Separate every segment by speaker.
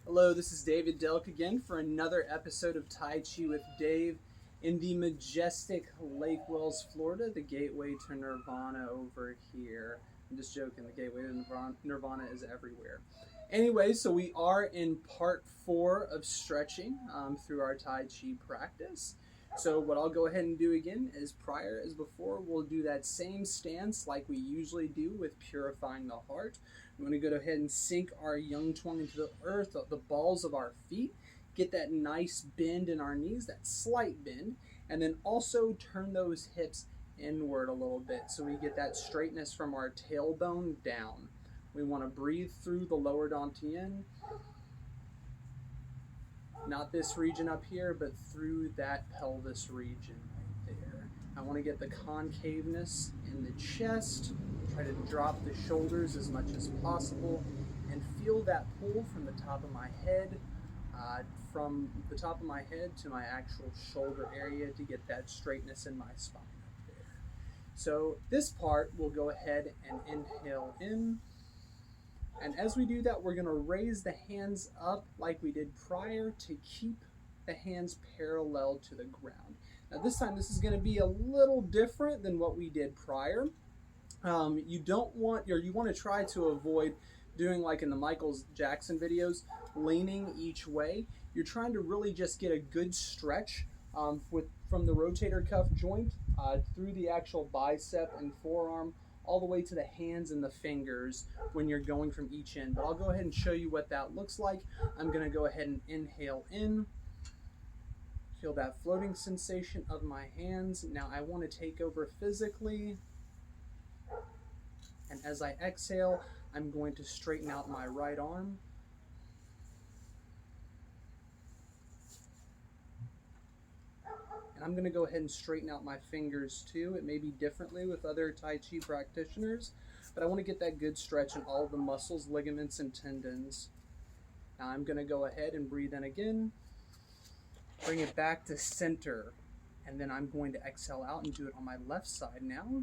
Speaker 1: Hello, this is David Delk again for another episode of Tai Chi with Dave in the majestic Lake Wells, Florida, the gateway to Nirvana over here. I'm just joking, the gateway to Nirvana is everywhere. Anyway, so we are in part 4 of stretching through our Tai Chi practice. So what I'll go ahead and do again is prior as before, we'll do that same stance like we usually do with purifying the heart. I'm going to go ahead and sink our Yang Chuang into the earth, the balls of our feet, get that nice bend in our knees, that slight bend, and then also turn those hips inward a little bit so we get that straightness from our tailbone down. We want to breathe through the lower dantian, not this region up here, but through that pelvis region right there. I want to get the concaveness in the chest, try to drop the shoulders as much as possible, and feel that pull from the top of my head, to my actual shoulder area to get that straightness in my spine up there. So this part, we'll go ahead and inhale in. And as we do that, we're going to raise the hands up like we did prior to keep the hands parallel to the ground. Now this time, this is going to be a little different than what we did prior. You want to try to avoid doing like in the Michael Jackson videos, leaning each way. You're trying to really just get a good stretch from the rotator cuff joint through the actual bicep and forearm, all the way to the hands and the fingers when you're going from each end. But I'll go ahead and show you what that looks like. I'm going to go ahead and inhale in. Feel that floating sensation of my hands. Now I want to take over physically. And as I exhale, I'm going to straighten out my right arm. And I'm going to go ahead and straighten out my fingers too. It may be differently with other Tai Chi practitioners, but I want to get that good stretch in all the muscles, ligaments, and tendons. Now I'm going to go ahead and breathe in again, bring it back to center, and then I'm going to exhale out and do it on my left side now.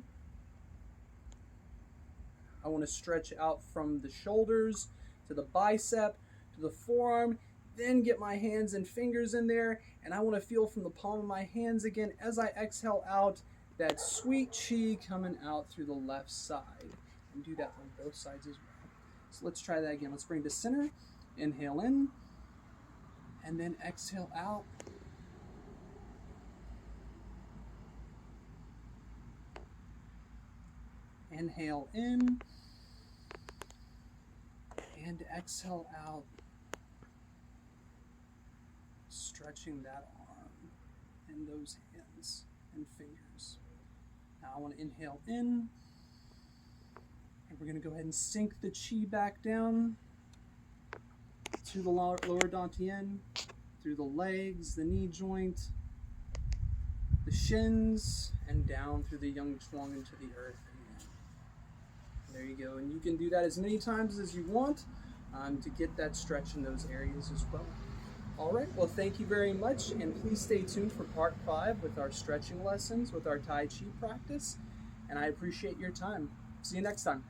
Speaker 1: I want to stretch out from the shoulders to the bicep, to the forearm, then get my hands and fingers in there, and I want to feel from the palm of my hands again as I exhale out that sweet chi coming out through the left side. And do that on both sides as well. So let's try that again. Let's bring to center, inhale in, and then exhale out. Inhale in, and exhale out. Stretching that arm and those hands and fingers. Now I want to inhale in, and we're going to go ahead and sink the chi back down to the lower dantian, through the legs, the knee joint, the shins, and down through the Yang Chuang into the earth. There you go, and you can do that as many times as you want to get that stretch in those areas as well. All right, well, thank you very much, and please stay tuned for part 5 with our stretching lessons, with our Tai Chi practice, and I appreciate your time. See you next time.